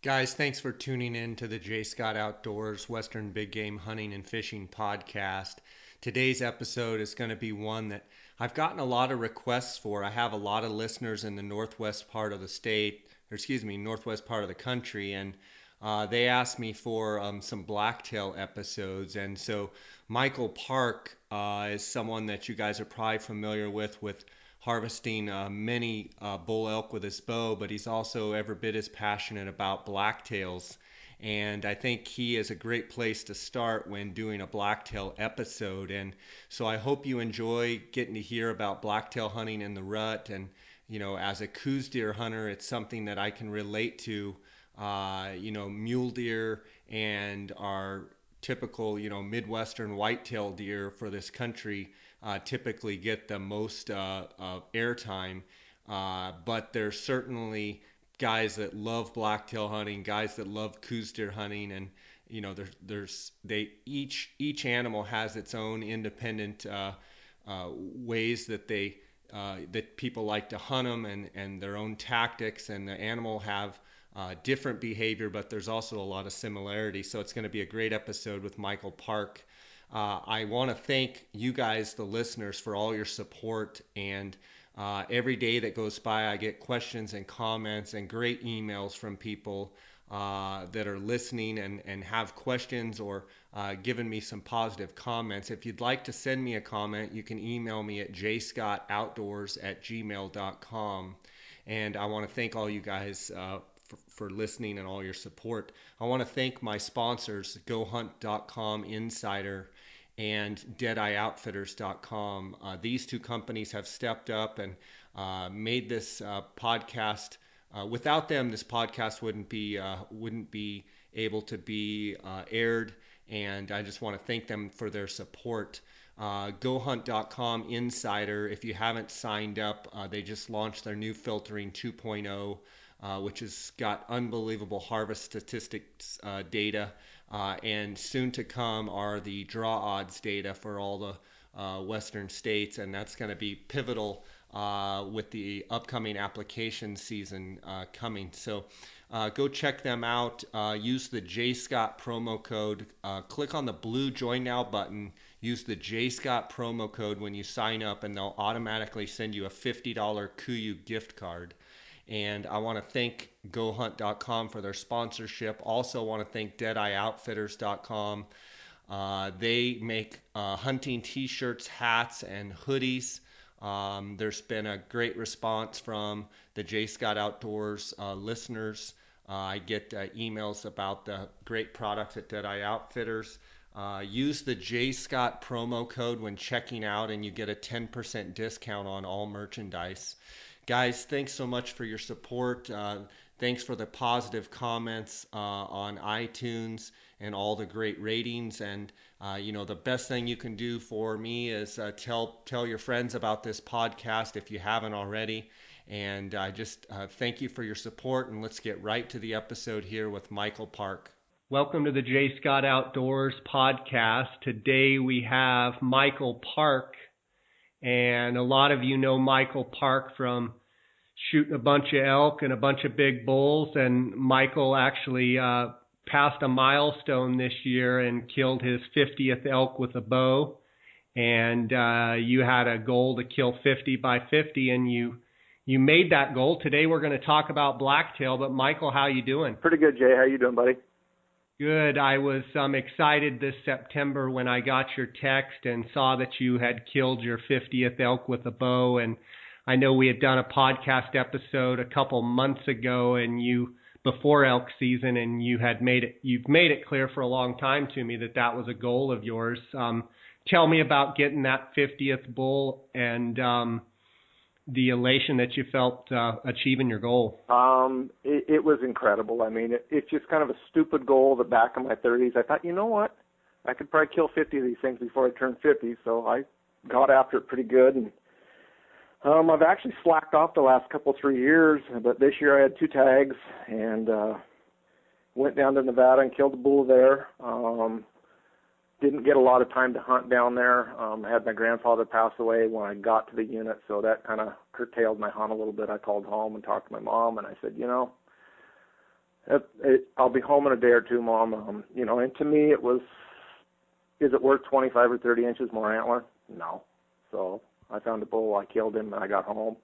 Guys, thanks for tuning in to the J. Scott Outdoors Western Big Game Hunting and Fishing Podcast. Today's episode is going to be one that I've gotten a lot of requests for. I have a lot of listeners in the northwest part of the state, northwest part of the country, and they asked me for some Blacktail episodes. And so Michael Park is someone that you guys are probably familiar with harvesting many bull elk with his bow, but he's also every bit as passionate about blacktails. And I think he is a great place to start when doing a blacktail episode. And so I hope you enjoy getting to hear about blacktail hunting in the rut. And, you know, as a coos deer hunter, it's something that I can relate to. Mule deer and our typical, Midwestern whitetail deer for this country typically get the most airtime. But there's certainly guys that love blacktail hunting, guys that love coos deer hunting, and each animal has its own independent ways that that people like to hunt them, and their own tactics, and the animal have different behavior, but there's also a lot of similarity. So it's going to be a great episode with Michael Park. I want to thank you guys, the listeners, for all your support. And every day that goes by, I get questions and comments and great emails from people that are listening and have questions or giving me some positive comments. If you'd like to send me a comment, you can email me at jscottoutdoors@gmail.com. And I want to thank all you guys for listening and all your support. I want to thank my sponsors, GoHunt.com Insider and DeadeyeOutfitters.com. These two companies have stepped up and made this podcast. Without them, this podcast wouldn't be able to be aired, and I just want to thank them for their support. GoHunt.com Insider, if you haven't signed up, they just launched their new filtering 2.0. Which has got unbelievable harvest statistics data, and soon to come are the draw odds data for all the western states, and that's going to be pivotal with the upcoming application season coming. So go check them out. Use the JScott promo code. Click on the blue Join Now button. Use the JScott promo code when you sign up, and they'll automatically send you a $50 KUIU gift card. And I want to thank GoHunt.com for their sponsorship. Also want to thank DeadeyeOutfitters.com. They make hunting t-shirts, hats, and hoodies. There's been a great response from the J. Scott Outdoors listeners. I get emails about the great products at Deadeye Outfitters. Use the J. Scott promo code when checking out, and you get a 10% discount on all merchandise. Guys, thanks so much for your support. Thanks for the positive comments on iTunes and all the great ratings. And the best thing you can do for me is tell your friends about this podcast if you haven't already. And I just thank you for your support. And let's get right to the episode here with Michael Park. Welcome to the J. Scott Outdoors podcast. Today we have Michael Park. And a lot of you know Michael Park from shooting a bunch of elk and a bunch of big bulls. And Michael actually passed a milestone this year and killed his 50th elk with a bow. And you had a goal to kill 50 by 50, and you made that goal. Today we're going to talk about blacktail. But Michael, how you doing? Pretty good, Jay. How you doing, buddy? Good. I was excited this September when I got your text and saw that you had killed your 50th elk with a bow. And I know we had done a podcast episode a couple months ago, and before elk season, and you've made it clear for a long time to me that was a goal of yours. Tell me about getting that 50th bull and the elation that you felt achieving your goal. It was incredible. I mean, it's just kind of a stupid goal. The back of my 30s, I thought, you know what? I could probably kill 50 of these things before I turn 50. So I got after it pretty good. And I've actually slacked off the last 3 years. But this year I had 2 tags and went down to Nevada and killed a bull there. Didn't get a lot of time to hunt down there. I had my grandfather pass away when I got to the unit, so that kind of curtailed my hunt a little bit. I called home and talked to my mom, and I said, I'll be home in a day or two, Mom. And to me it was, is it worth 25 or 30 inches more antler? No. So I found a bull, I killed him, and I got home.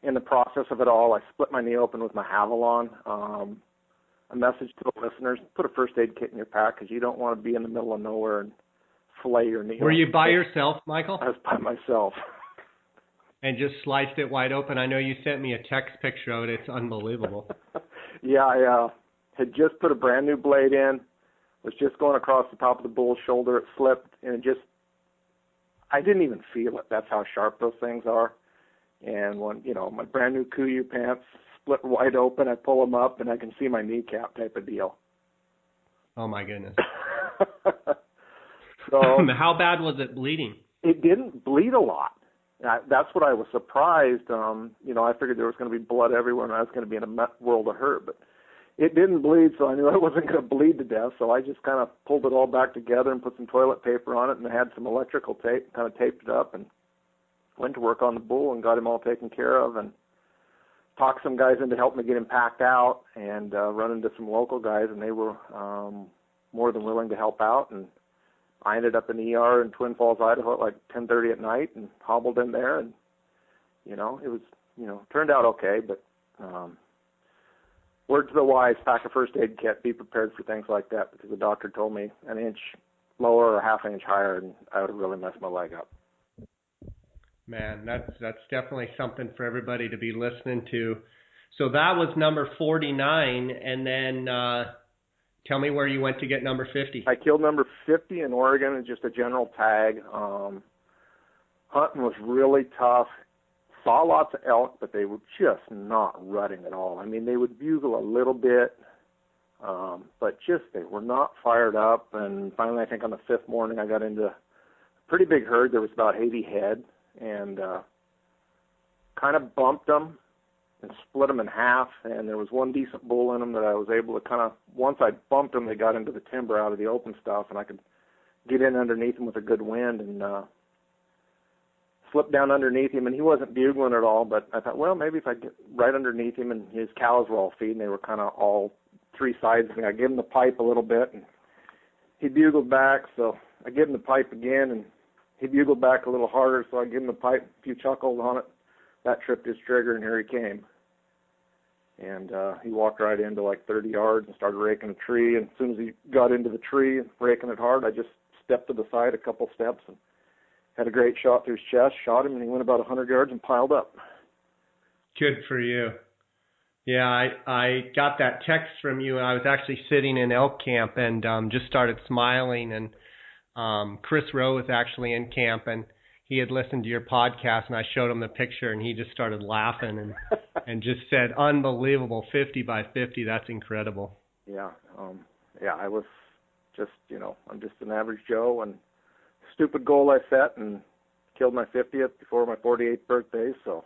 In the process of it all, I split my knee open with my Havalon. A message to the listeners: put a first aid kit in your pack because you don't want to be in the middle of nowhere and fillet your knee. Were you by yourself, Michael? I was by myself. And just sliced it wide open. I know you sent me a text picture of it. It's unbelievable. Yeah, I had just put a brand new blade in, was just going across the top of the bull's shoulder. It slipped, and I didn't even feel it. That's how sharp those things are. And when, my brand new Kuiu pants split wide open, I pull them up, and I can see my kneecap type of deal. Oh, my goodness. So how bad was it bleeding? It didn't bleed a lot. That's what I was surprised. I figured there was going to be blood everywhere, and I was going to be in a world of hurt. But it didn't bleed, so I knew I wasn't going to bleed to death. So I just kind of pulled it all back together and put some toilet paper on it, and I had some electrical tape, kind of taped it up, and went to work on the bull and got him all taken care of, and talked some guys into helping me get him packed out, and run into some local guys, and they were more than willing to help out. And I ended up in the ER in Twin Falls, Idaho at like 10:30 at night, and hobbled in there, and it was turned out okay. But word to the wise: pack a first aid kit, be prepared for things like that, because the doctor told me an inch lower or half an inch higher, and I would have really messed my leg up. Man, that's definitely something for everybody to be listening to. So that was number 49, and then tell me where you went to get number 50. I killed number 50 in Oregon in just a general tag. Hunting was really tough. Saw lots of elk, but they were just not rutting at all. I mean, they would bugle a little bit, but they were not fired up. And finally, I think on the fifth morning, I got into a pretty big herd. There was about 80 head, and kind of bumped them and split them in half. And there was one decent bull in them that I was able to kind of, once I bumped them, they got into the timber out of the open stuff, and I could get in underneath them with a good wind and slipped down underneath him. And he wasn't bugling at all, but I thought, well, maybe if I get right underneath him, and his cows were all feeding, they were kind of all three sides of me. I gave him the pipe a little bit, and he bugled back, so I gave him the pipe again, and he bugled back a little harder, so I gave him the pipe, a few chuckles on it. That tripped his trigger, and here he came. And he walked right into like 30 yards and started raking a tree. And as soon as he got into the tree, raking it hard, I just stepped to the side a couple steps and had a great shot through his chest, shot him, and he went about 100 yards and piled up. Good for you. Yeah, I got that text from you. I was actually sitting in elk camp and just started smiling, and Chris Rowe was actually in camp, and he had listened to your podcast, and I showed him the picture, and he just started laughing and just said, unbelievable, 50 by 50, that's incredible. Yeah, I was just, I'm just an average Joe, and stupid goal I set and killed my 50th before my 48th birthday, so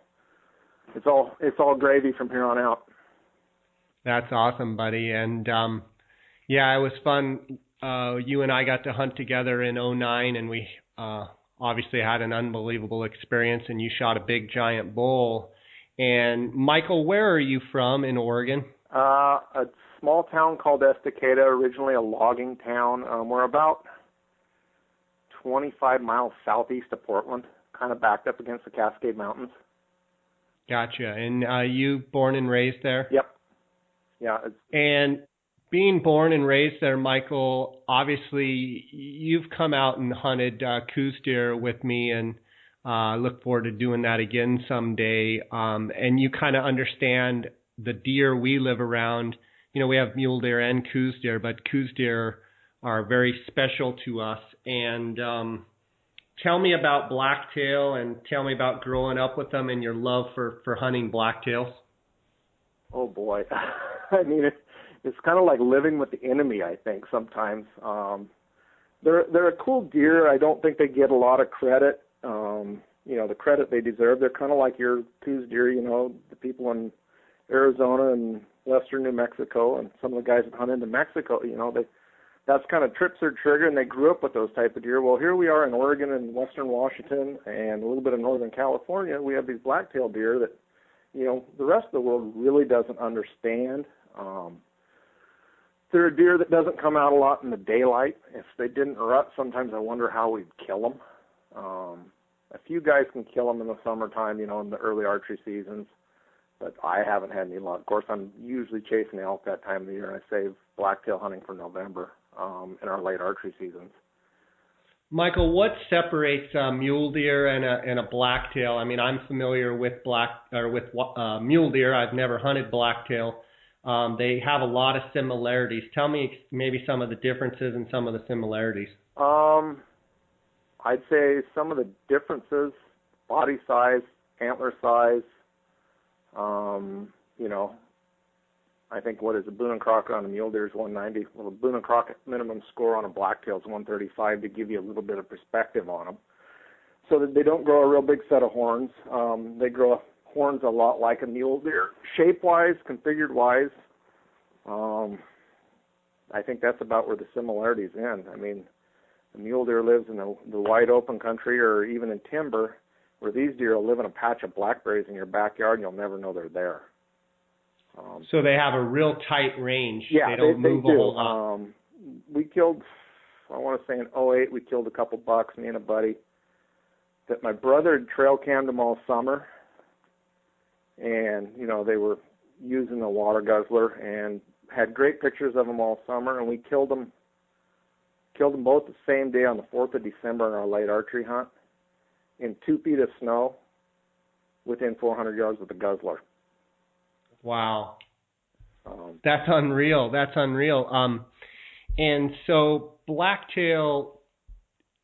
it's all gravy from here on out. That's awesome, buddy. And yeah, it was fun. You and I got to hunt together in 2009, and we obviously had an unbelievable experience, and you shot a big giant bull. And Michael, where are you from in Oregon? A small town called Estacada, originally a logging town. We're about 25 miles southeast of Portland, kind of backed up against the Cascade Mountains. Gotcha. And you born and raised there? Yep. Yeah. And being born and raised there, Michael, obviously you've come out and hunted Coues deer with me, and look forward to doing that again someday. And you kind of understand the deer we live around. We have mule deer and Coues deer, but Coues deer are very special to us. And tell me about Blacktail, and tell me about growing up with them and your love for hunting blacktails. Oh boy. I mean, it's kind of like living with the enemy, I think, sometimes. They're a cool deer. I don't think they get a lot of credit, the credit they deserve. They're kind of like your Coues deer, the people in Arizona and western New Mexico, and some of the guys that hunt into Mexico, that's kind of trips their trigger, and they grew up with those type of deer. Well, here we are in Oregon and western Washington and a little bit of northern California. We have these blacktail deer that, the rest of the world really doesn't understand. they're a deer that doesn't come out a lot in the daylight. If they didn't rut, sometimes I wonder how we'd kill them. A few guys can kill them in the summertime, in the early archery seasons, but I haven't had any luck. Of course, I'm usually chasing elk that time of the year, and I save blacktail hunting for November in our late archery seasons. Michael, what separates a mule deer and a blacktail? I mean, I'm familiar with mule deer. I've never hunted blacktail. They have a lot of similarities. Tell me maybe some of the differences and some of the similarities. I'd say some of the differences: body size, antler size. I think what is a Boone and Crockett on a mule deer is 190. Well, the Boone and Crockett minimum score on a blacktail is 135 to give you a little bit of perspective on them. So that they don't grow a real big set of horns. They grow horns a lot like a mule deer. Shape-wise, configured-wise, I think that's about where the similarities end. I mean, the mule deer lives in the wide open country or even in timber, where these deer will live in a patch of blackberries in your backyard and you'll never know they're there. So they have a real tight range. Yeah, they don't move do. A whole lot. We killed, I want to say in '08, we killed a couple bucks, me and a buddy, that my brother had trail cammed them all summer. And, they were using the water guzzler and had great pictures of them all summer. And we killed them both the same day on the 4th of December in our late archery hunt in 2 feet of snow within 400 yards of the guzzler. Wow. That's unreal. And so blacktail,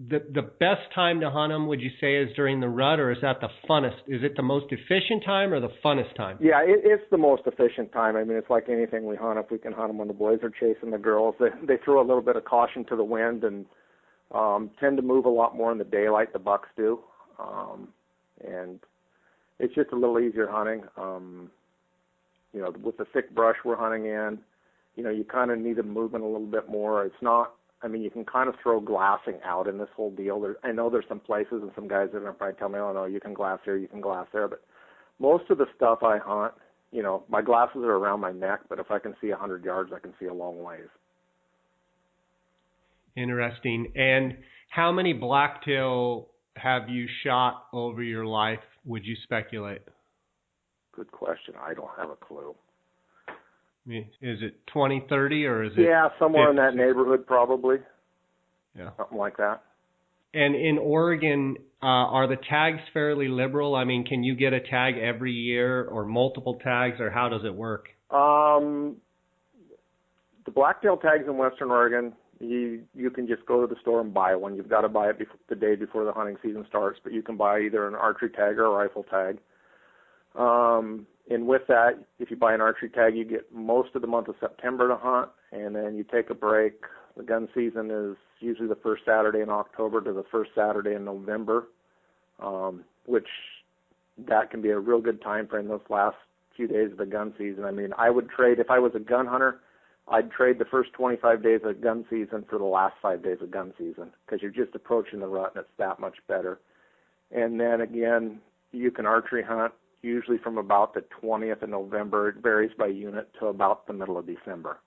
the best time to hunt them, would you say, is during the rut, or is that the funnest? Is it the most efficient time or the funnest time? Yeah, it's the most efficient time. I mean, it's like anything we hunt. If we can hunt them when the boys are chasing the girls, they throw a little bit of caution to the wind and tend to move a lot more in the daylight, the bucks do. And it's just a little easier hunting. With the thick brush we're hunting in, you kind of need the movement a little bit more. It's not, you can kind of throw glassing out in this whole deal. I know there's some places and some guys that are going to probably tell me, oh, no, you can glass here, you can glass there. But most of the stuff I hunt, my glasses are around my neck, but if I can see 100 yards, I can see a long ways. Interesting. And how many blacktail have you shot over your life, would you speculate? Good question. I don't have a clue. Is it 20, 30, or is it? Yeah, somewhere 50? in that neighborhood, probably. Yeah. Something like that. And in Oregon, are the tags fairly liberal? I mean, can you get a tag every year or multiple tags, or how does it work? The blacktail tags in Western Oregon, you can just go to the store and buy one. You've got to buy it the day before the hunting season starts, but you can buy either an archery tag or a rifle tag. And with that, if you buy an archery tag, you get most of the month of September to hunt, and then you take a break. The gun season is usually the first Saturday in October to the first Saturday in November, which that can be a real good time frame, those last few days of the gun season. I mean, I would trade, if I was a gun hunter, I'd trade the first 25 days of gun season for the last 5 days of gun season, because you're just approaching the rut and it's that much better. And then again, you can archery hunt usually from about the 20th of November. It varies by unit to about the middle of December.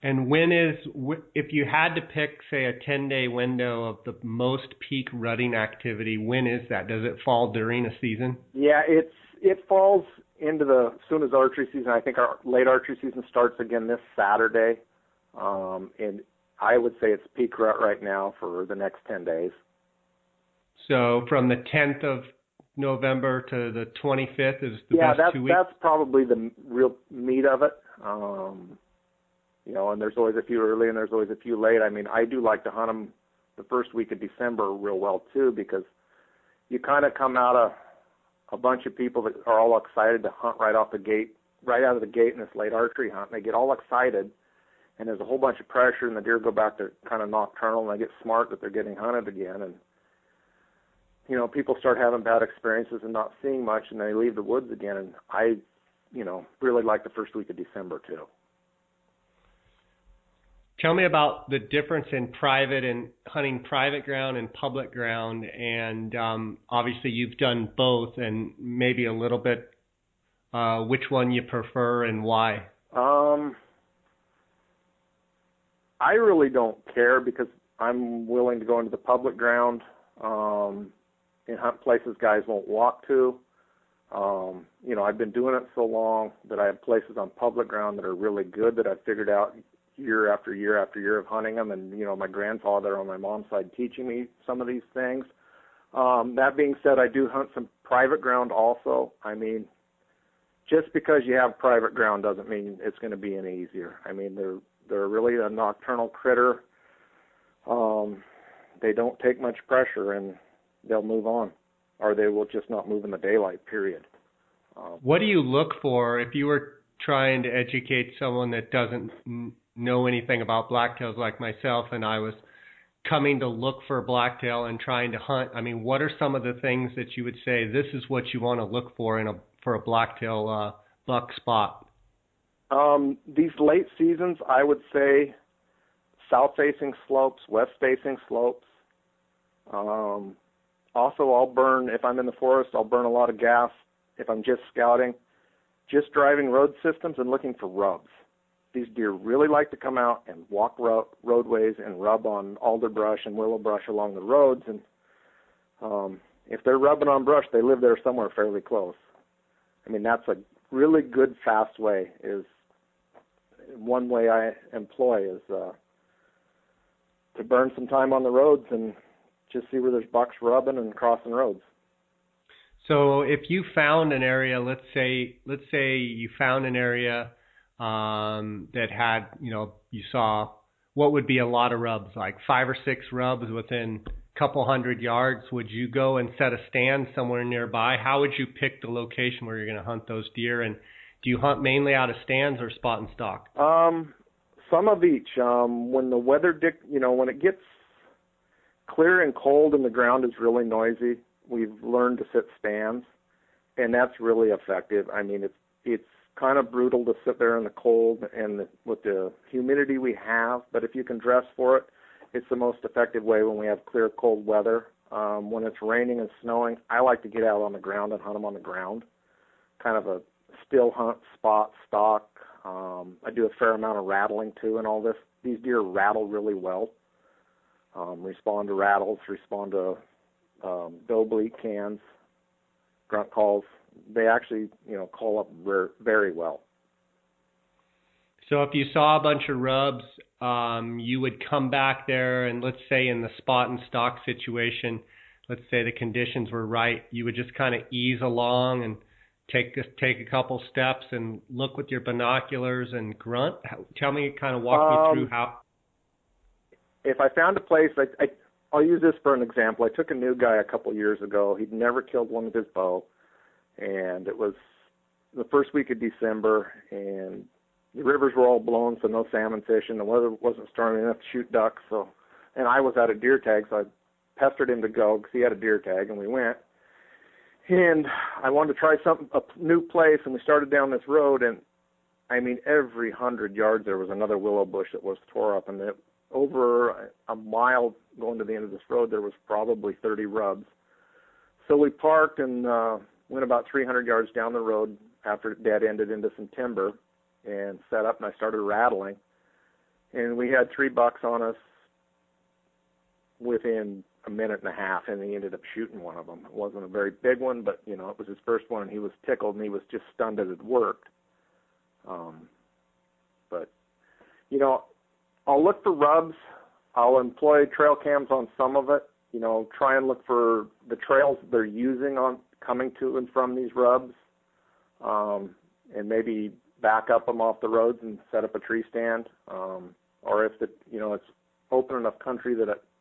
And if you had to pick, say, a 10-day window of the most peak rutting activity, when is that? Does it fall during a season? Yeah, it falls into as soon as archery season. I think our late archery season starts again this Saturday. And I would say it's peak rut right now for the next 10 days. So from the 10th of November to the 25th is the best 2 weeks? Yeah, that's probably the real meat of it. And there's always a few early and there's always a few late. I mean, I do like to hunt them the first week of December real well, too, because you kind of come out of a bunch of people that are all excited to hunt right out of the gate in this late archery hunt. And they get all excited, and there's a whole bunch of pressure, and the deer go back to kind of nocturnal, and they get smart that they're getting hunted again. And people start having bad experiences and not seeing much, and they leave the woods again. And I, really like the first week of December, too. Tell me about the difference in private and hunting private ground and public ground. And obviously you've done both, and maybe a little bit which one you prefer and why. I really don't care because I'm willing to go into the public ground and hunt places guys won't walk to. I've been doing it so long that I have places on public ground that are really good that I've figured out year after year after year of hunting them. And, my grandfather on my mom's side teaching me some of these things. That being said, I do hunt some private ground also. I mean, just because you have private ground doesn't mean it's going to be any easier. I mean, they're really a nocturnal critter. They don't take much pressure and they'll move on, or they will just not move in the daylight, period. What do you look for if you were trying to educate someone that doesn't know anything about blacktails like myself, and I was coming to look for a blacktail and trying to hunt? I mean, what are some of the things that you would say, this is what you want to look for for a blacktail buck spot? These late seasons, I would say south-facing slopes, west-facing slopes. Also, I'll burn, if I'm in the forest, I'll burn a lot of gas. If I'm just scouting, just driving road systems and looking for rubs. These deer really like to come out and walk roadways and rub on alder brush and willow brush along the roads. And if they're rubbing on brush, they live there somewhere fairly close. I mean, that's a really good, fast way. One way I employ is to burn some time on the roads and just see where there's bucks rubbing and crossing roads. So if you found an area, let's say you found an area that had, you saw what would be a lot of rubs, like 5 or 6 rubs within a couple hundred yards, would you go and set a stand somewhere nearby? How would you pick the location where you're going to hunt those deer? And do you hunt mainly out of stands or spot and stock? Some of each. When the weather, when it gets clear and cold and the ground is really noisy, we've learned to sit stands, and that's really effective. I mean, it's kind of brutal to sit there in the cold and with the humidity we have, but if you can dress for it, it's the most effective way when we have clear, cold weather. When it's raining and snowing, I like to get out on the ground and hunt them on the ground, kind of a still hunt, spot, stock. I do a fair amount of rattling, too, and all this. These deer rattle really well, respond to rattles, respond to doe bleat cans, grunt calls. They actually, call up very well. So if you saw a bunch of rubs, you would come back there and, let's say in the spot and stock situation, let's say the conditions were right, you would just kind of ease along and take a couple steps and look with your binoculars and grunt. Tell me, kind of walk me through how. If I found a place, I'll use this for an example. I took a new guy a couple years ago. He'd never killed one with his bow, and it was the first week of December, and the rivers were all blown, so no salmon fishing. The weather wasn't stormy enough to shoot ducks, and I was out of deer tag, so I pestered him to go because he had a deer tag, and we went. And I wanted to try a new place, and we started down this road, and I mean, every 100 yards there was another willow bush that was tore up, and over a mile going to the end of this road, there was probably 30 rubs. So we parked and went about 300 yards down the road after it dead-ended into some timber and set up, and I started rattling. And we had 3 bucks on us within a minute and a half, and he ended up shooting one of them. It wasn't a very big one, but, it was his first one, and he was tickled, and he was just stunned that it worked. But, I'll look for rubs. I'll employ trail cams on some of it. Try and look for the trails they're using on coming to and from these rubs, and maybe back up them off the roads and set up a tree stand. Or if it's open enough country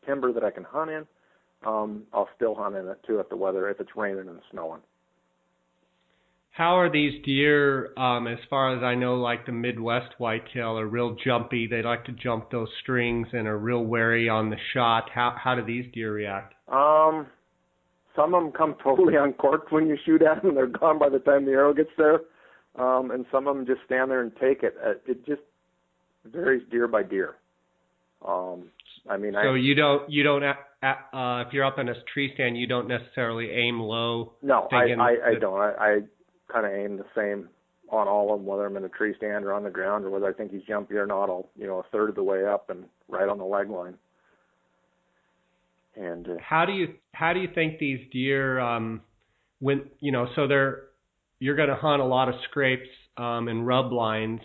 timber that I can hunt in, I'll still hunt in it too if it's raining and snowing. How are these deer, as far as I know, like the Midwest whitetail, are real jumpy? They like to jump those strings and are real wary on the shot. How do these deer react? Some of them come totally uncorked when you shoot at them. They're gone by the time the arrow gets there. And some of them just stand there and take it. It just varies deer by deer. So you don't if you're up in a tree stand, you don't necessarily aim low? No, I don't. I kind of aim the same on all of them, whether I'm in a tree stand or on the ground, or whether I think he's jumpy or not. I'll, a third of the way up and right on the leg line. And how do you think these deer, when so you're going to hunt a lot of scrapes and rub lines.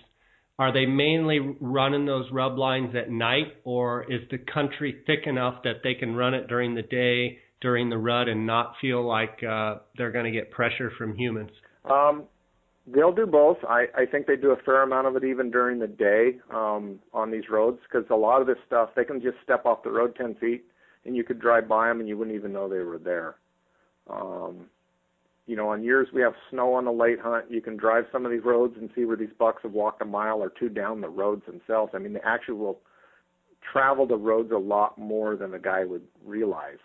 Are they mainly running those rub lines at night, or is the country thick enough that they can run it during the day, during the rut, and not feel like they're going to get pressure from humans? They'll do both. I think they do a fair amount of it even during the day on these roads, because a lot of this stuff, they can just step off the road 10 feet, and you could drive by them and you wouldn't even know they were there. On years we have snow on the late hunt, you can drive some of these roads and see where these bucks have walked a mile or two down the roads themselves. I mean, they actually will travel the roads a lot more than the guy would realize.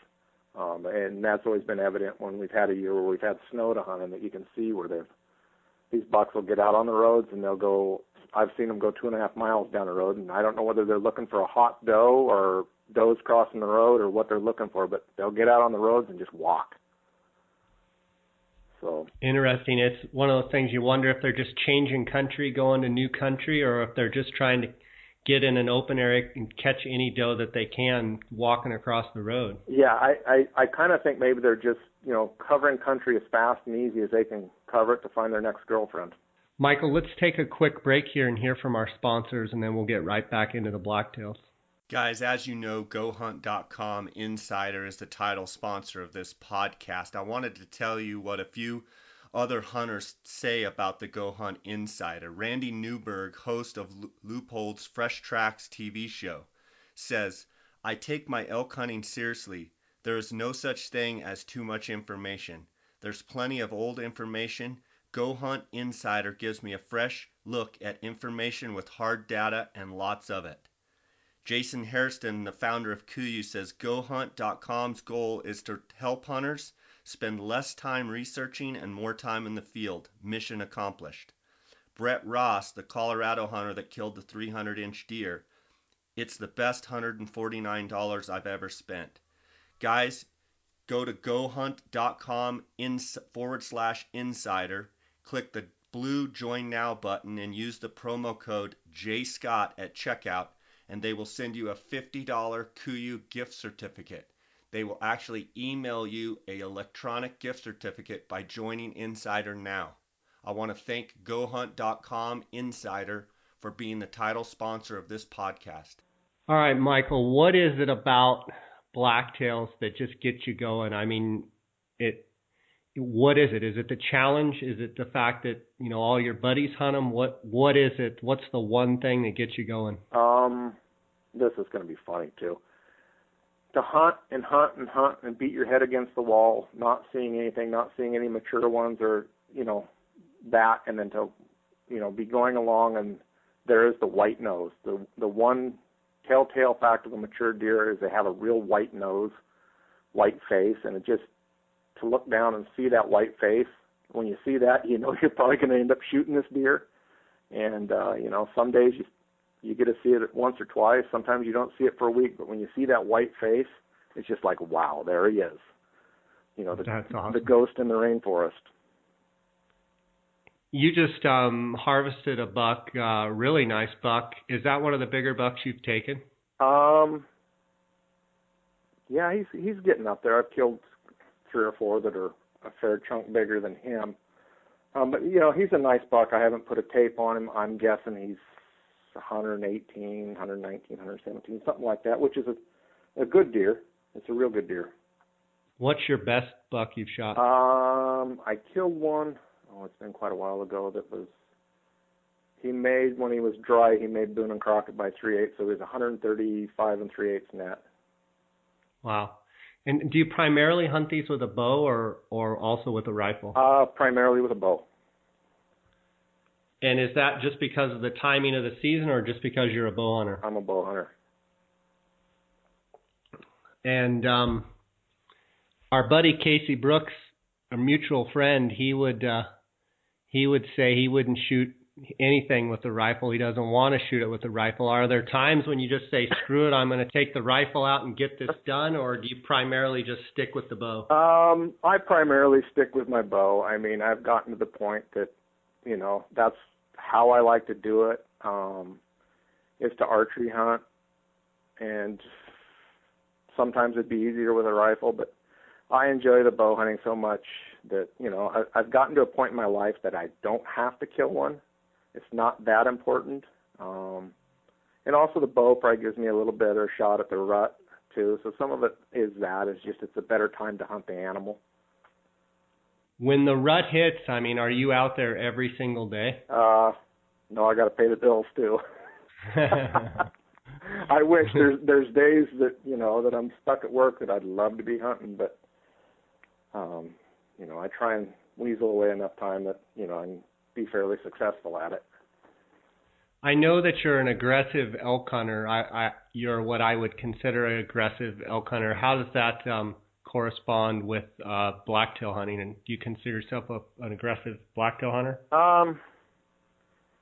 And that's always been evident when we've had a year where we've had snow to hunt, and that you can see where these bucks will get out on the roads and they'll go. I've seen them go 2.5 miles down the road, and I don't know whether they're looking for a hot doe or does crossing the road or what they're looking for, but they'll get out on the roads and just walk. So interesting. It's one of those things you wonder if they're just changing country, going to new country, or if they're just trying to get in an open area and catch any doe that they can walking across the road. Yeah, I kind of think maybe they're just, covering country as fast and easy as they can cover it to find their next girlfriend. Michael, let's take a quick break here and hear from our sponsors, and then we'll get right back into the blacktails. Guys, as you know, GoHunt.com Insider is the title sponsor of this podcast. I wanted to tell you what a few other hunters say about the Go Hunt Insider. Randy Newberg, host of Loophole Fresh Tracks TV show, says, "I take my elk hunting seriously. There is no such thing as too much information. There's plenty of old information. Go Hunt Insider gives me a fresh look at information with hard data and lots of it." Jason Hairston, the founder of Kuiu, says GoHunt.com's goal is to help hunters spend less time researching and more time in the field. Mission accomplished. Brett Ross, the Colorado hunter that killed the 300-inch deer, "It's the best $149 I've ever spent." Guys, go to GoHunt.com/insider, click the blue Join Now button, and use the promo code JScott at checkout, and they will send you a $50 Kuiu gift certificate. They will actually email you an electronic gift certificate by joining Insider now. I want to thank GoHunt.com Insider for being the title sponsor of this podcast. All right, Michael, what is it about blacktails that just gets you going? I mean, what is it? Is it the challenge? Is it the fact that, all your buddies hunt them? What is it? What's the one thing that gets you going? This is going to be funny too. To hunt and hunt and hunt and beat your head against the wall, not seeing anything, not seeing any mature ones or, that, and then to, be going along and there is the white nose. The one telltale fact of a mature deer is they have a real white nose, white face, and it just, to look down and see that white face, when you see that, you're probably going to end up shooting this deer. And, some days you get to see it once or twice. Sometimes you don't see it for a week, but when you see that white face, it's just like, wow, there he is. That's awesome. The ghost in the rainforest. You just harvested a buck, really nice buck. Is that one of the bigger bucks you've taken? Yeah, he's getting up there. I've killed 3 or 4 that are a fair chunk bigger than him. But, he's a nice buck. I haven't put a tape on him. I'm guessing he's 118, 119, 117, something like that, which is a good deer. It's a real good deer. What's your best buck you've shot? I killed one, it's been quite a while ago, he made, when he was dry, he made Boone and Crockett by 3/8, so he was 135 3/8 net. Wow. And do you primarily hunt these with a bow or also with a rifle? Primarily with a bow. And is that just because of the timing of the season or just because you're a bow hunter? I'm a bow hunter. And our buddy Casey Brooks, a mutual friend, he would say he wouldn't shoot anything with the rifle. He doesn't want to shoot it with the rifle. Are there times when you just say, screw it, I'm going to take the rifle out and get this done, or do you primarily just stick with the bow? I primarily stick with my bow. I mean, I've gotten to the point that that's how I like to do it, is to archery hunt. And sometimes it'd be easier with a rifle, but I enjoy the bow hunting so much that, I've gotten to a point in my life that I don't have to kill one. It's not that important. And also the bow probably gives me a little better shot at the rut too. So some of it is that. It's just it's a better time to hunt the animal. When the rut hits, are you out there every single day? No, I got to pay the bills too. I wish there's days that that I'm stuck at work that I'd love to be hunting, but I try and weasel away enough time that I can be fairly successful at it. I know that you're an aggressive elk hunter. You're what I would consider an aggressive elk hunter. How does that correspond with blacktail hunting? And do you consider yourself an aggressive blacktail hunter?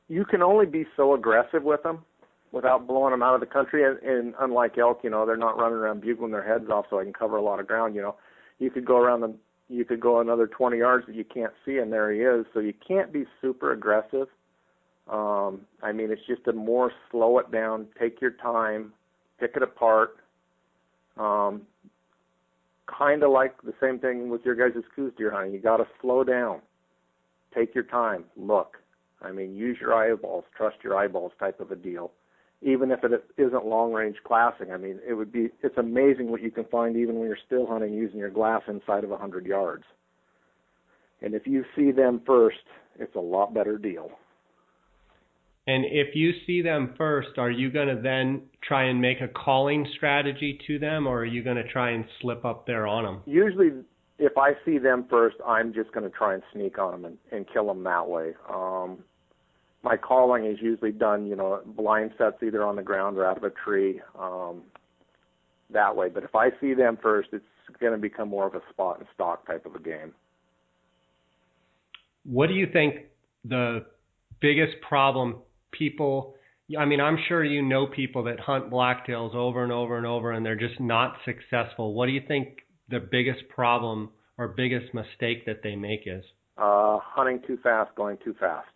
You can only be so aggressive with them without blowing them out of the country. And unlike elk, they're not running around bugling their heads off, so I can cover a lot of ground. You could go around them. You could go another 20 yards that you can't see, and there he is. So you can't be super aggressive. It's just a more slow it down, take your time, pick it apart. Kind of like the same thing with your guys' coos deer hunting. You got to slow down, take your time, look. Use your eyeballs, trust your eyeballs type of a deal. Even if it isn't long-range glassing, it's amazing what you can find even when you're still hunting using your glass inside of 100 yards. And if you see them first, it's a lot better deal. And if you see them first, are you going to then try and make a calling strategy to them, or are you going to try and slip up there on them? Usually, if I see them first, I'm just going to try and sneak on them and kill them that way. My calling is usually done, blind sets either on the ground or out of a tree, that way. But if I see them first, it's going to become more of a spot and stalk type of a game. What do you think the biggest problem people, I'm sure people that hunt blacktails over and over and over and they're just not successful. What do you think the biggest problem or biggest mistake that they make is? Hunting too fast, going too fast.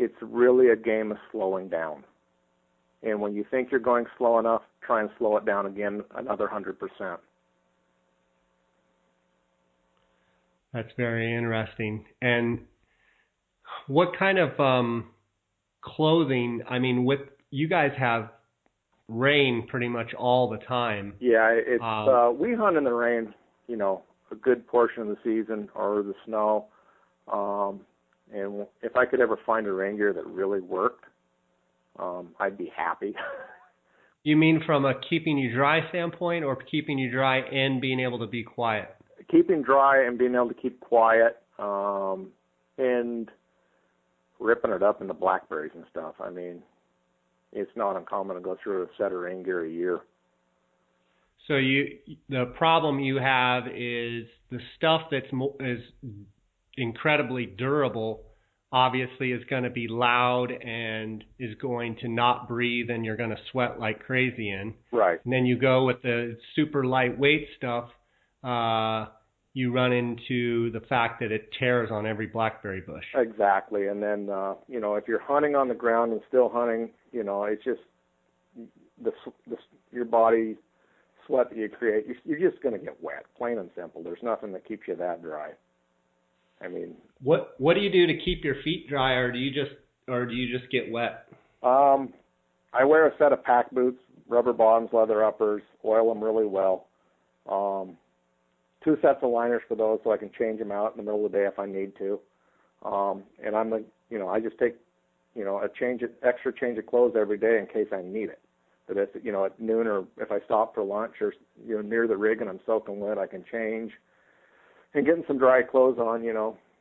It's really a game of slowing down. And when you think you're going slow enough, try and slow it down again another 100%. That's very interesting. And what kind of clothing, with you guys have rain pretty much all the time. Yeah, we hunt in the rain, a good portion of the season, or the snow. And if I could ever find a rain gear that really worked, I'd be happy. You mean from a keeping you dry standpoint, or keeping you dry and being able to be quiet? Keeping dry and being able to keep quiet, and ripping it up in the blackberries and stuff. It's not uncommon to go through a set of rain gear a year. So the problem you have is the stuff is incredibly durable, obviously is going to be loud and is going to not breathe, and you're going to sweat like crazy in. Right. And then you go with the super lightweight stuff, you run into the fact that it tears on every blackberry bush. Exactly. And then, if you're hunting on the ground and still hunting, it's just your body sweat that you create, you're just going to get wet, plain and simple. There's nothing that keeps you that dry. What do you do to keep your feet dry, or do you just get wet? I wear a set of pack boots, rubber bottoms, leather uppers, oil them really well. 2 sets of liners for those, so I can change them out in the middle of the day if I need to. And I just take, extra change of clothes every day in case I need it. But if, at noon, or if I stop for lunch, or near the rig and I'm soaking wet, I can change. And getting some dry clothes on,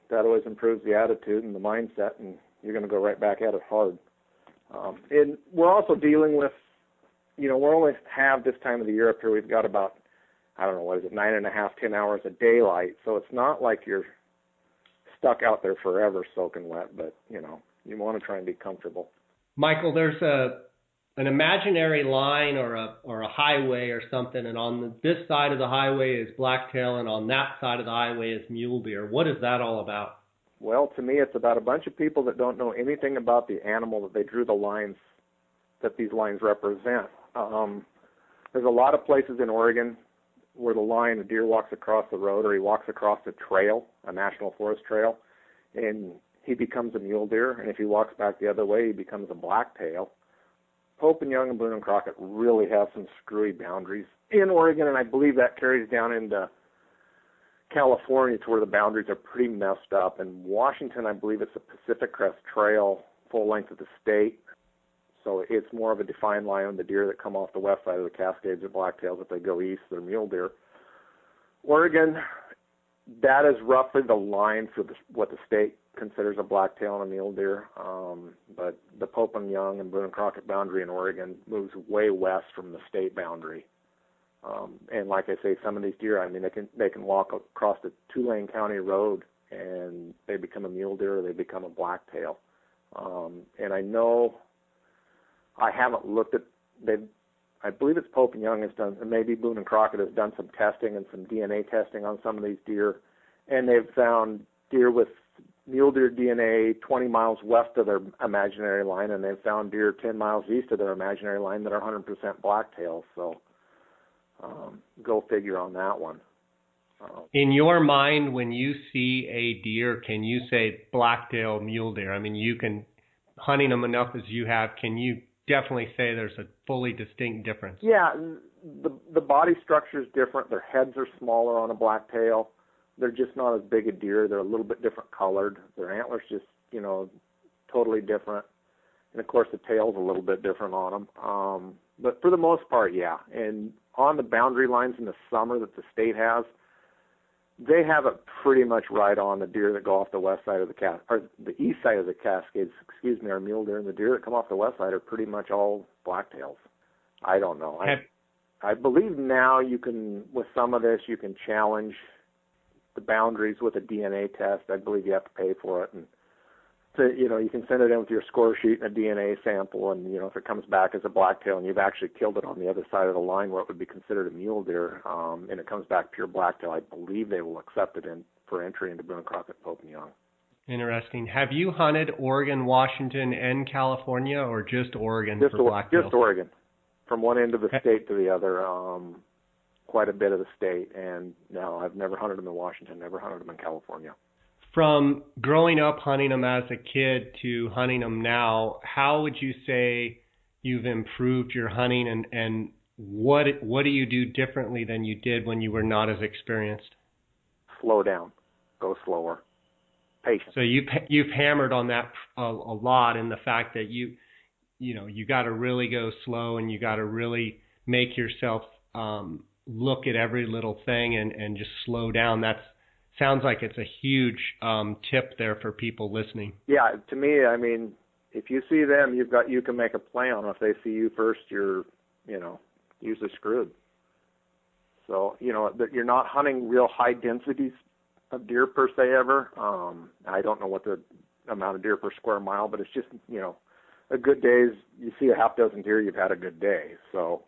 that always improves the attitude and the mindset, and you're going to go right back at it hard. And we're also dealing with, we only have this time of the year up here, we've got about, 9.5, 10 hours of daylight. So it's not like you're stuck out there forever soaking wet, but, you want to try and be comfortable. Michael, there's an imaginary line or a highway or something, and on this side of the highway is blacktail, and on that side of the highway is mule deer. What is that all about? Well, to me, it's about a bunch of people that don't know anything about the animal that they drew the lines, that these lines represent. There's a lot of places in Oregon where a deer walks across the road, or he walks across a trail, a national forest trail, and he becomes a mule deer. And if he walks back the other way, he becomes a blacktail. Pope and Young and Boone and Crockett really have some screwy boundaries in Oregon, and I believe that carries down into California to where the boundaries are pretty messed up. In Washington, I believe it's the Pacific Crest Trail, full length of the state. So it's more of a defined line on the deer that come off the west side of the Cascades or blacktails. If they go east, they're mule deer. Oregon, that is roughly the line for what the state considers a blacktail and a mule deer. But the Pope and Young and Boone and Crockett boundary in Oregon moves way west from the state boundary. And like I say, some of these deer, I mean, they can walk across the Tulane County road and they become a mule deer or they become a blacktail. And I know I haven't looked at, I believe it's Pope and Young has done, and maybe Boone and Crockett has done some testing and some DNA testing on some of these deer, and they've found deer with mule deer DNA 20 miles west of their imaginary line, and they've found deer 10 miles east of their imaginary line that are 100% blacktails. So go figure on that one. In your mind, when you see a deer, can you say blacktail, mule deer? I mean, you can, hunting them enough as you have, can you definitely say there's a fully distinct difference? Yeah, the body structure is different. Their heads are smaller on a blacktail. They're just not as big a deer. They're a little bit different colored. Their antlers just, totally different. And, of course, the tail's a little bit different on them. But for the most part, yeah. And on the boundary lines in the summer that the state has, they have it pretty much right on. The deer that go off the west side of or the east side of the Cascades, are mule deer, and the deer that come off the west side are pretty much all blacktails. I don't know. I believe now you can, with some of this, you can challenge the boundaries with a DNA test. I believe you have to pay for it, and you can send it in with your score sheet and a DNA sample, and if it comes back as a blacktail and you've actually killed it on the other side of the line where it would be considered a mule deer, and it comes back pure blacktail, I believe they will accept it for entry into Boone and Crockett, Pope and Young. Interesting. Have you hunted Oregon, Washington, and California, or just Oregon for blacktails? Just Oregon, from one end of the state to the other. Quite a bit of the state, and no, I've never hunted them in Washington, never hunted them in California. From growing up hunting them as a kid to hunting them now, how would you say you've improved your hunting, and what do you do differently than you did when you were not as experienced? Slow down, go slower, patience. So you've hammered on that a lot, in the fact that you got to really go slow, and you got to really make yourself look at every little thing and just slow down. Sounds like it's a huge tip there for people listening. Yeah, to me, I mean, if you see them, you can make a play on them. If they see you first, you're usually screwed. So you're not hunting real high densities of deer per se ever. I don't know what the amount of deer per square mile, but it's just a good day is you see a half dozen deer, you've had a good day. So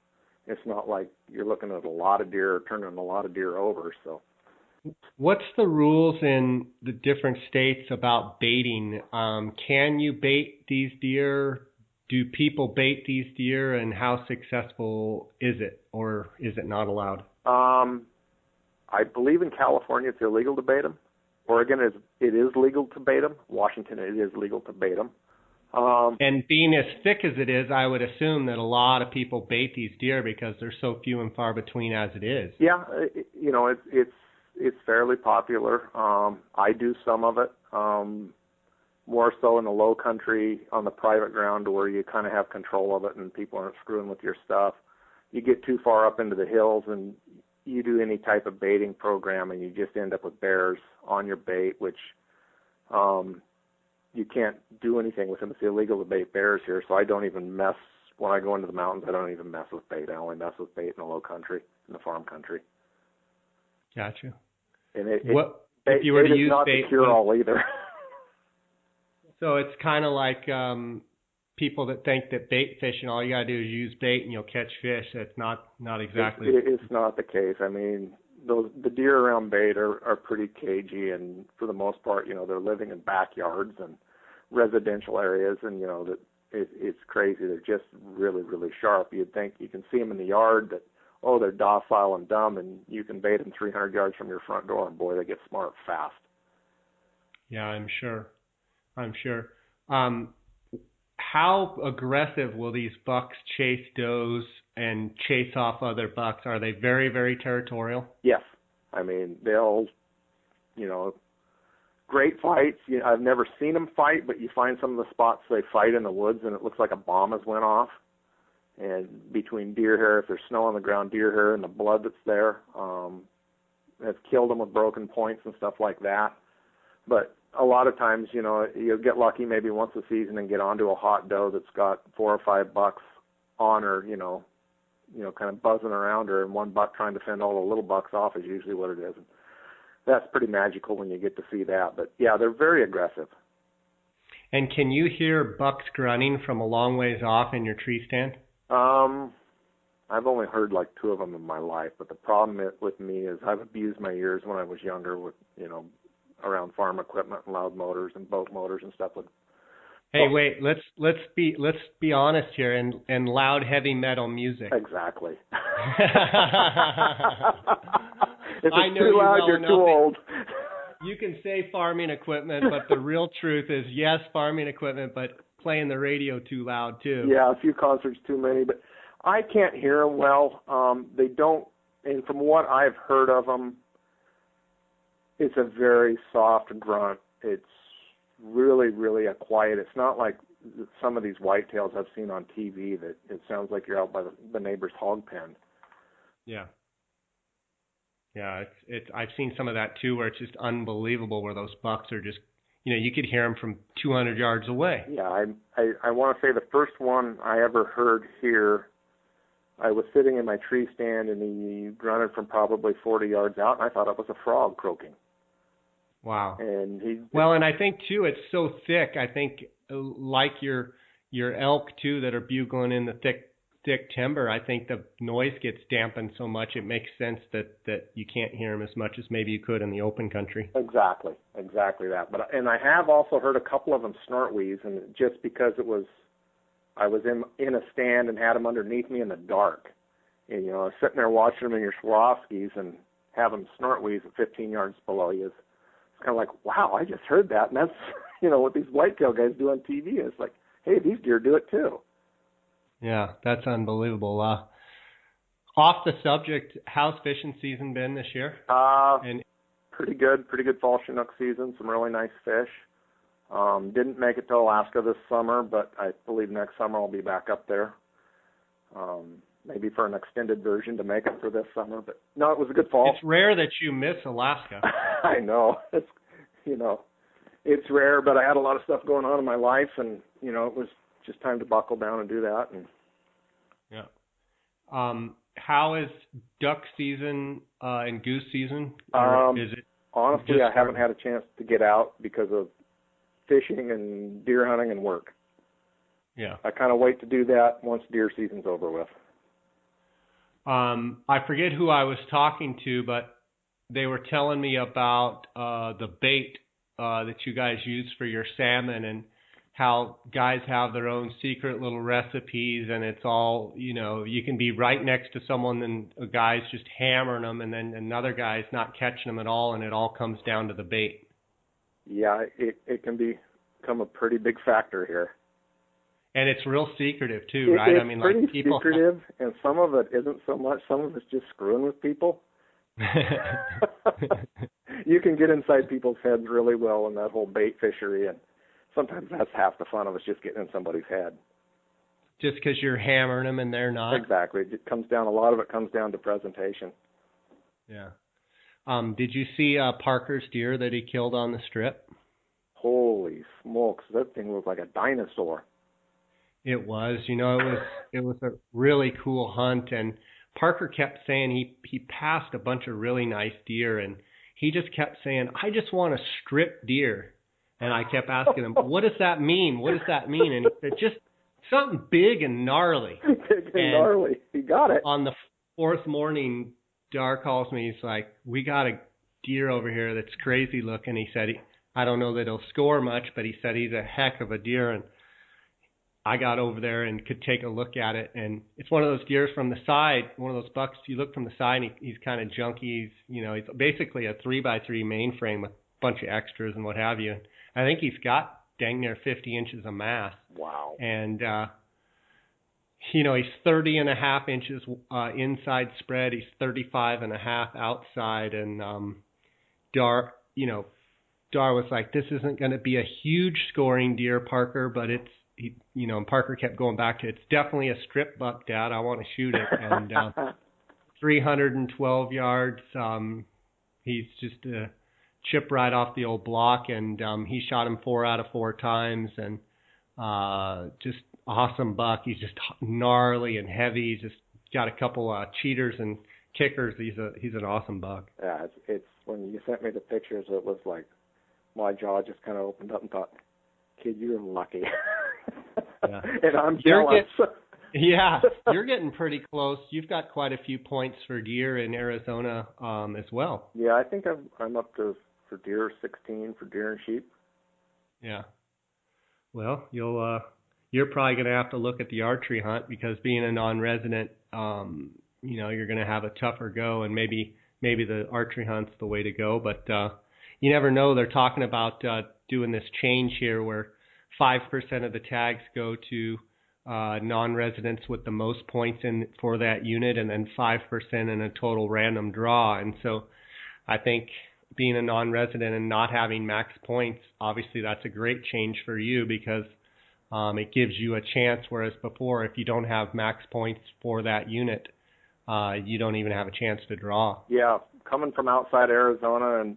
it's not like you're looking at a lot of deer or turning a lot of deer over. So. What's the rules in the different states about baiting? Can you bait these deer? Do people bait these deer, and how successful is it, or is it not allowed? I believe in California it's illegal to bait them. Oregon it is legal to bait them. Washington it is legal to bait them. And being as thick as it is, I would assume that a lot of people bait these deer because they're so few and far between as it is. Yeah, it's fairly popular. I do some of it, more so in the low country on the private ground where you kind of have control of it and people aren't screwing with your stuff. You get too far up into the hills and you do any type of baiting program and you just end up with bears on your bait, which you can't do anything with them. It's illegal to bait bears here, so I don't even mess. When I go into the mountains, I don't even mess with bait. I only mess with bait in the low country, in the farm country. Gotcha. And if you were to use not bait, the cure-all either. So it's kind of like people that think that bait fishing, all you got to do is use bait and you'll catch fish. That's not exactly. It's not the case. I mean, the deer around Bait are pretty cagey, and for the most part, they're living in backyards and residential areas, and that it's crazy. They're just really, really sharp. You'd think you can see them in the yard that, they're docile and dumb, and you can bait them 300 yards from your front door, and boy, they get smart fast. Yeah, I'm sure. How aggressive will these bucks chase does and chase off other bucks? Are they very, very territorial? Yes. I mean, they'll, great fights. I've never seen them fight, but you find some of the spots they fight in the woods, and it looks like a bomb has went off. And between deer hair, if there's snow on the ground, deer hair and the blood that's there, have killed them with broken points and stuff like that. But a lot of times, you'll get lucky maybe once a season and get onto a hot doe that's got 4 or 5 bucks on her, kind of buzzing around her, and one buck trying to fend all the little bucks off is usually what it is. And that's pretty magical when you get to see that. But yeah, they're very aggressive. And can you hear bucks grunting from a long ways off in your tree stand? I've only heard like 2 of them in my life, but the problem with me is I've abused my ears when I was younger with, around farm equipment and loud motors and boat motors and stuff. Hey, wait, let's be honest here, and loud heavy metal music. Exactly. If it's I know too loud, well you're too old. You can say farming equipment, but the real truth is yes, farming equipment, but playing the radio too loud too. Yeah, a few concerts too many, but I can't hear them well. They don't, and from what I've heard of them, it's a very soft grunt. It's really, really a quiet. It's not like some of these whitetails I've seen on TV that it sounds like you're out by the neighbor's hog pen. Yeah. Yeah, it's I've seen some of that too, where it's just unbelievable, where those bucks are just, you could hear them from 200 yards away. Yeah, I want to say the first one I ever heard here, I was sitting in my tree stand, and he grunted from probably 40 yards out, and I thought it was a frog croaking. Wow. And and I think too, it's so thick. I think like your elk too that are bugling in the thick timber, I think the noise gets dampened so much it makes sense that you can't hear them as much as maybe you could in the open country. Exactly that. And I have also heard a couple of them snort wheeze, and just because I was in a stand and had them underneath me in the dark, and I was sitting there watching them in your Swarovskis and have them snort wheeze at 15 yards below you. It's kind of like, wow, I just heard that, and that's what these whitetail guys do on TV. It's like, hey, these deer do it too. Yeah, that's unbelievable. Off the subject, how's fishing season been this year? And pretty good fall Chinook season. Some really nice fish. Didn't make it to Alaska this summer, but I believe next summer I'll be back up there. Maybe for an extended version to make it for this summer. But no, it was a good fall. It's rare that you miss Alaska. I know. It's rare, but I had a lot of stuff going on in my life, and it was just time to buckle down and do that. And yeah. How is duck season and goose season? Is it honestly, I haven't had a chance to get out because of fishing and deer hunting and work. Yeah. I kind of wait to do that once deer season's over with. I forget who I was talking to, but they were telling me about the bait that you guys use for your salmon, and how guys have their own secret little recipes, and it's all, you can be right next to someone and a guy's just hammering them, and then another guy's not catching them at all, and it all comes down to the bait. Yeah, it can become a pretty big factor here. And it's real secretive too, right? It's pretty secretive, and some of it isn't so much. Some of it's just screwing with people. You can get inside people's heads really well in that whole bait fishery, and sometimes that's half the fun of it, just getting in somebody's head. Just because you're hammering them and they're not? Exactly. A lot of it comes down to presentation. Yeah. Did you see Parker's deer that he killed on the strip? Holy smokes, that thing looked like a dinosaur. It was. It was a really cool hunt, and Parker kept saying he passed a bunch of really nice deer, and he just kept saying, I just want a strip deer. And I kept asking him, what does that mean? What does that mean? And he said, just something big and gnarly. Big and gnarly. He got it. On the fourth morning, Dar calls me. He's like, we got a deer over here that's crazy looking. He said, I don't know that he'll score much, but he said he's a heck of a deer. And I got over there and could take a look at it. And it's one of those deers from the side, one of those bucks you look from the side, and he's kind of junky. He's basically a 3x3 mainframe with a bunch of extras and what have you. I think he's got dang near 50 inches of mass. Wow. And, he's 30.5 inches inside spread. He's 35.5 outside. And Dar was like, this isn't going to be a huge scoring deer, Parker, but and Parker kept going back to, it's definitely a strip buck, Dad. I want to shoot it. And 312 yards. He's just a chip right off the old block, and he shot him 4 out of 4 times, and just awesome buck. He's just gnarly and heavy. He's just got a couple cheaters and kickers. He's an awesome buck. Yeah, it's when you sent me the pictures, it was like my jaw just kind of opened up and thought, kid, you're lucky. Yeah. And I'm jealous. You're getting pretty close. You've got quite a few points for deer in Arizona as well. Yeah, I think I'm up to, for deer, 16 for deer and sheep. Yeah. Well, you're probably going to have to look at the archery hunt, because being a non-resident, you're going to have a tougher go, and maybe the archery hunt's the way to go. But you never know. They're talking about doing this change here where 5% of the tags go to non-residents with the most points in for that unit, and then 5% in a total random draw. And so I think being a non-resident and not having max points, obviously that's a great change for you, because it gives you a chance, whereas before, if you don't have max points for that unit, you don't even have a chance to draw. Yeah, coming from outside Arizona, and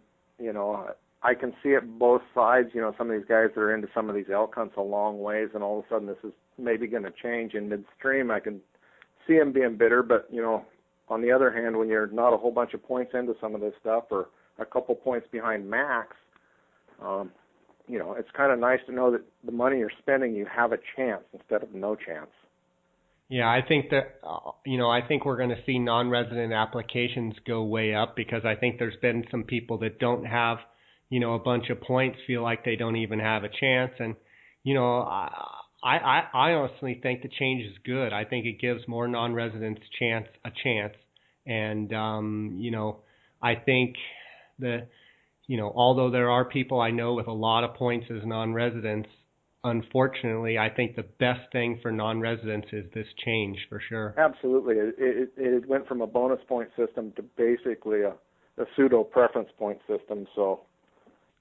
I can see it both sides. Some of these guys that are into some of these elk hunts a long ways, and all of a sudden this is maybe going to change in midstream. I can see them being bitter, but on the other hand, when you're not a whole bunch of points into some of this stuff, or a couple points behind max, it's kind of nice to know that the money you're spending, you have a chance instead of no chance. Yeah, I think that, I think we're going to see non-resident applications go way up, because I think there's been some people that don't have, a bunch of points, feel like they don't even have a chance. And, I honestly think the change is good. I think it gives more non-residents a chance. And, I think that, although there are people I know with a lot of points as non-residents, unfortunately, I think the best thing for non-residents is this change, for sure. Absolutely. It went from a bonus point system to basically a pseudo preference point system. So,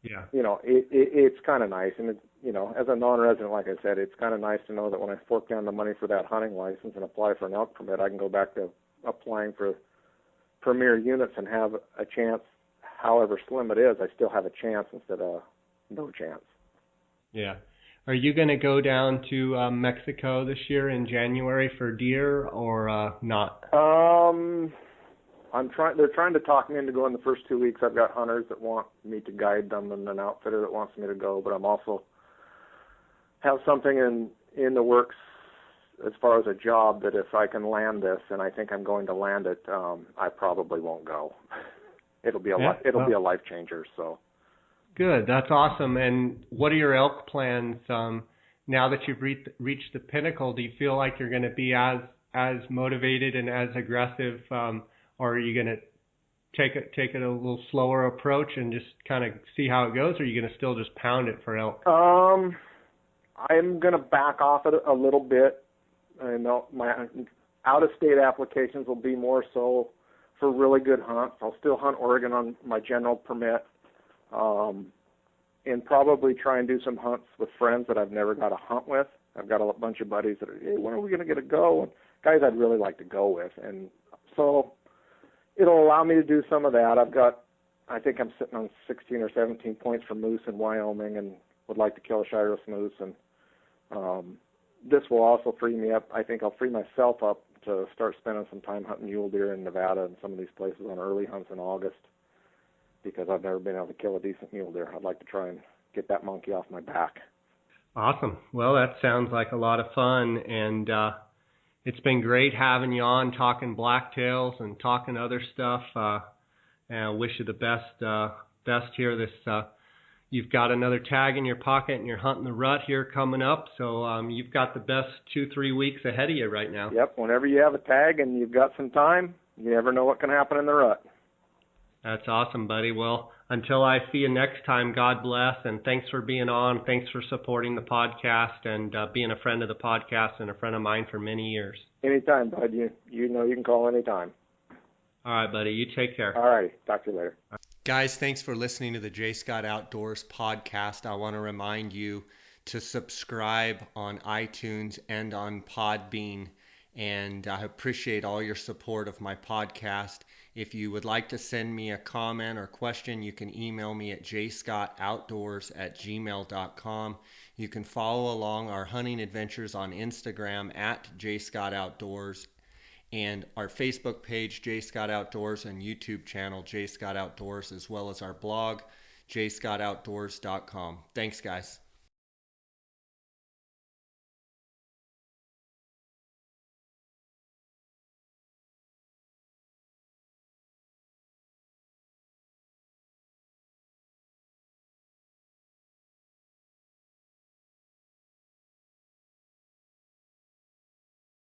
yeah, it's kind of nice. And, as a non-resident, like I said, it's kind of nice to know that when I fork down the money for that hunting license and apply for an elk permit, I can go back to applying for premier units and have a chance. However slim it is, I still have a chance instead of no chance. Yeah. Are you going to go down to Mexico this year in January for deer, or not? They're trying to talk me into going the first 2 weeks. I've got hunters that want me to guide them, and an outfitter that wants me to go. But I'm also have something in the works as far as a job that if I can land this, and I think I'm going to land it, I probably won't go. It'll be a life changer. So. Good. That's awesome. And what are your elk plans now that you've reached the pinnacle? Do you feel like you're going to be as motivated and as aggressive, or are you going to take it a little slower approach and just kind of see how it goes, or are you going to still just pound it for elk? I'm going to back off it a little bit. I know my out-of-state applications will be more so for really good hunts. I'll still hunt Oregon on my general permit. And probably try and do some hunts with friends that I've never got to hunt with. I've got a bunch of buddies that are, hey, when are we going to get a go? And guys I'd really like to go with. And so it'll allow me to do some of that. I think I'm sitting on 16 or 17 points for moose in Wyoming, and would like to kill a Shiros moose. And this will also free me up. I think I'll free myself up to start spending some time hunting mule deer in Nevada and some of these places on early hunts in August, because I've never been able to kill a decent mule deer. I'd like to try and get that monkey off my back. Awesome. Well, that sounds like a lot of fun. And, It's been great having you on, talking blacktails and talking other stuff. And I wish you the best here. You've got another tag in your pocket and you're hunting the rut here coming up. So you've got the best 2-3 weeks ahead of you right now. Yep. Whenever you have a tag and you've got some time, you never know what can happen in the rut. That's awesome, buddy. Well, until I see you next time, God bless, and thanks for being on. Thanks for supporting the podcast and being a friend of the podcast and a friend of mine for many years. Anytime, bud. You know you can call anytime. All right, buddy. You take care. All right. Talk to you later. Guys, thanks for listening to the J. Scott Outdoors podcast. I want to remind you to subscribe on iTunes and on Podbean, and I appreciate all your support of my podcast. If you would like to send me a comment or question, you can email me at jscottoutdoors@gmail.com. You can follow along our hunting adventures on Instagram at jscottoutdoors, and our Facebook page, J. Scott Outdoors, and YouTube channel, J. Scott Outdoors, as well as our blog, jscottoutdoors.com. Thanks, guys.